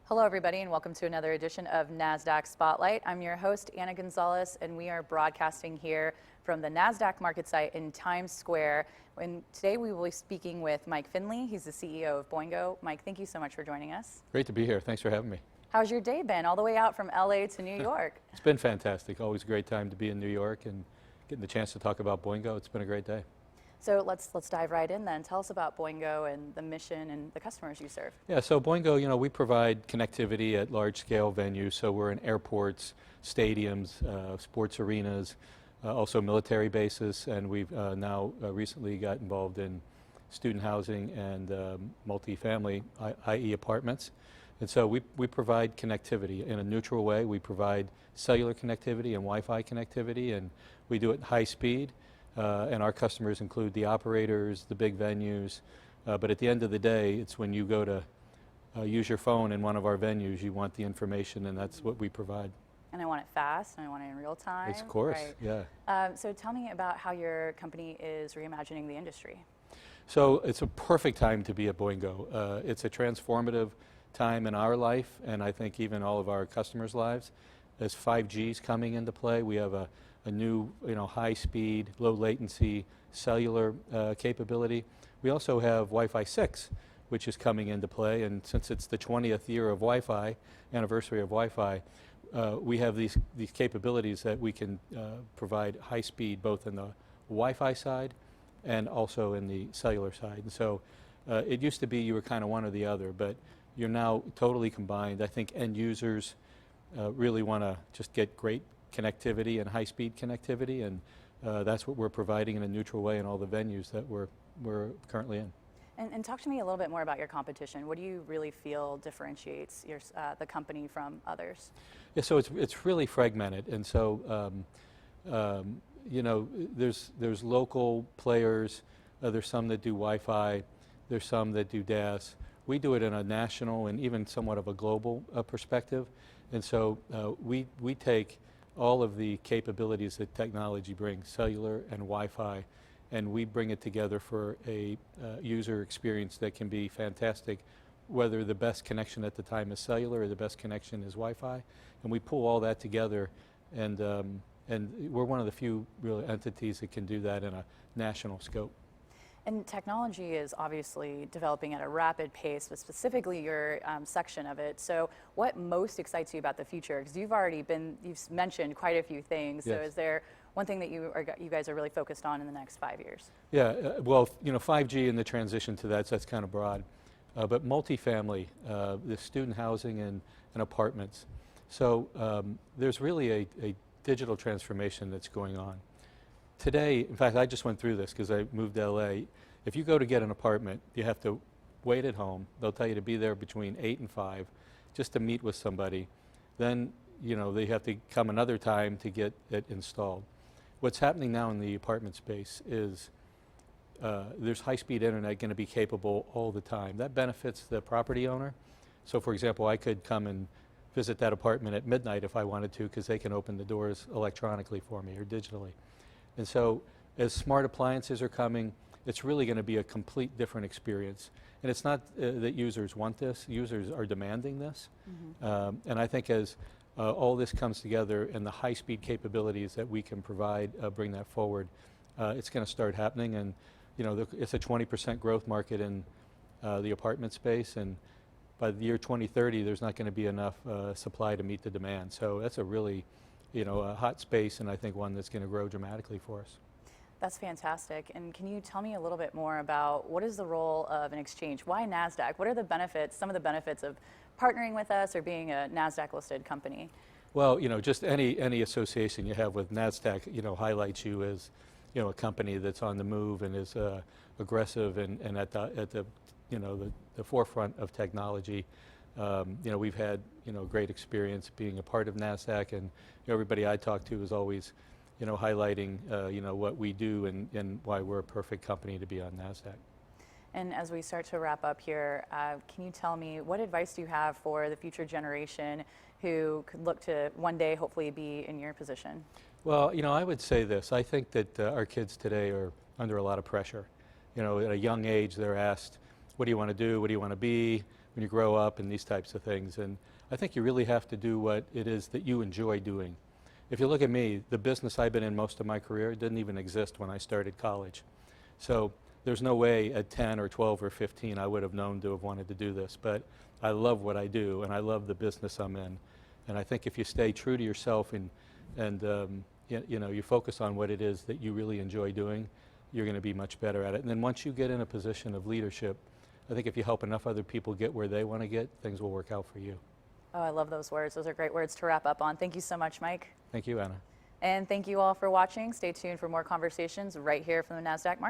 Hello, everybody, and welcome to another edition of Nasdaq Spotlight. I'm your host, Anna Gonzalez, and we are broadcasting here from the Nasdaq market site in Times Square. And today we will be speaking with Mike Finley. He's the CEO of Boingo. Mike, thank you so much for joining us. Great to be here. Thanks for having me. How's your day been, all the way out from LA to New York? It's been fantastic. Always a great time to be in New York and getting the chance to talk about Boingo. It's been a great day. So let's dive right in then. Tell us about Boingo and the mission and the customers you serve. Yeah, so Boingo, we provide connectivity at large-scale venues. So we're in airports, stadiums, sports arenas, also military bases, and we've now recently got involved in student housing and multifamily, i.e. apartments. And so we provide connectivity in a neutral way. We provide cellular connectivity and Wi-Fi connectivity, and we do it high speed. And our customers include the operators, the big venues, but at the end of the day, it's when you go to use your phone in one of our venues, you want the information, and that's what we provide. And I want it fast, and I want it in real time. Of course, right. Yeah. So tell me about how your company is reimagining the industry. So it's a perfect time to be at Boingo. It's a transformative time in our life, and I think even all of our customers' lives. As 5G is coming into play, we have a new, high-speed, low-latency cellular capability. We also have Wi-Fi 6, which is coming into play, and since it's the 20th year of Wi-Fi, anniversary of Wi-Fi, we have these capabilities that we can provide high speed both in the Wi-Fi side and also in the cellular side. And so it used to be you were kind of one or the other, but you're now totally combined. I think end users really want to just get great connectivity and high-speed connectivity, and that's what we're providing in a neutral way in all the venues that we're currently in. And talk to me a little bit more about your competition. What do you really feel differentiates the company from others? Yeah, so it's really fragmented, and so there's local players. There's some that do Wi-Fi. There's some that do DAS. We do it in a national and even somewhat of a global perspective, and so we take all of the capabilities that technology brings, cellular and Wi-Fi, and we bring it together for a user experience that can be fantastic, whether the best connection at the time is cellular or the best connection is Wi-Fi, and we pull all that together, and we're one of the few real entities that can do that in a national scope. And technology is obviously developing at a rapid pace, but specifically your section of it. So what most excites you about the future? Because you've mentioned quite a few things. Yes. So is there one thing that you guys are really focused on in the next 5 years? Yeah, well, 5G and the transition to that's kind of broad. But multifamily, the student housing and apartments. So there's really a digital transformation that's going on. Today, in fact, I just went through this because I moved to LA. If you go to get an apartment, you have to wait at home. They'll tell you to be there between 8 and 5 just to meet with somebody. Then, they have to come another time to get it installed. What's happening now in the apartment space is there's high-speed internet going to be capable all the time. That benefits the property owner. So, for example, I could come and visit that apartment at midnight if I wanted to because they can open the doors electronically for me or digitally. And so as smart appliances are coming, it's really going to be a complete different experience. And it's not that users want this, users are demanding this. Mm-hmm. And I think as all this comes together and the high-speed capabilities that we can provide bring that forward, it's going to start happening. And it's a 20% growth market in the apartment space, and by the year 2030 there's not going to be enough supply to meet the demand. So that's a really a hot space, and I think one that's going to grow dramatically for us. That's fantastic. And can you tell me a little bit more about what is the role of an exchange? Why Nasdaq? What are the benefits, some of the benefits of partnering with us or being a Nasdaq-listed company? Well, just any association you have with Nasdaq, highlights you as, a company that's on the move and is aggressive and at the forefront of technology. We've had great experience being a part of Nasdaq, and everybody I talk to is always highlighting what we do and why we're a perfect company to be on Nasdaq. And as we start to wrap up here, can you tell me what advice do you have for the future generation who could look to one day hopefully be in your position? Well, I would say this. I think that our kids today are under a lot of pressure. At a young age they're asked, what do you want to do? What do you want to be? when you grow up and these types of things. And I think you really have to do what it is that you enjoy doing. If you look at me, the business I've been in most of my career didn't even exist when I started college. So there's no way at 10 or 12 or 15 I would have known to have wanted to do this. But I love what I do, and I love the business I'm in. And I think if you stay true to yourself and you focus on what it is that you really enjoy doing, you're going to be much better at it. And then once you get in a position of leadership, I think if you help enough other people get where they want to get, things will work out for you. Oh, I love those words. Those are great words to wrap up on. Thank you so much, Mike. Thank you, Anna. And thank you all for watching. Stay tuned for more conversations right here from the Nasdaq Market.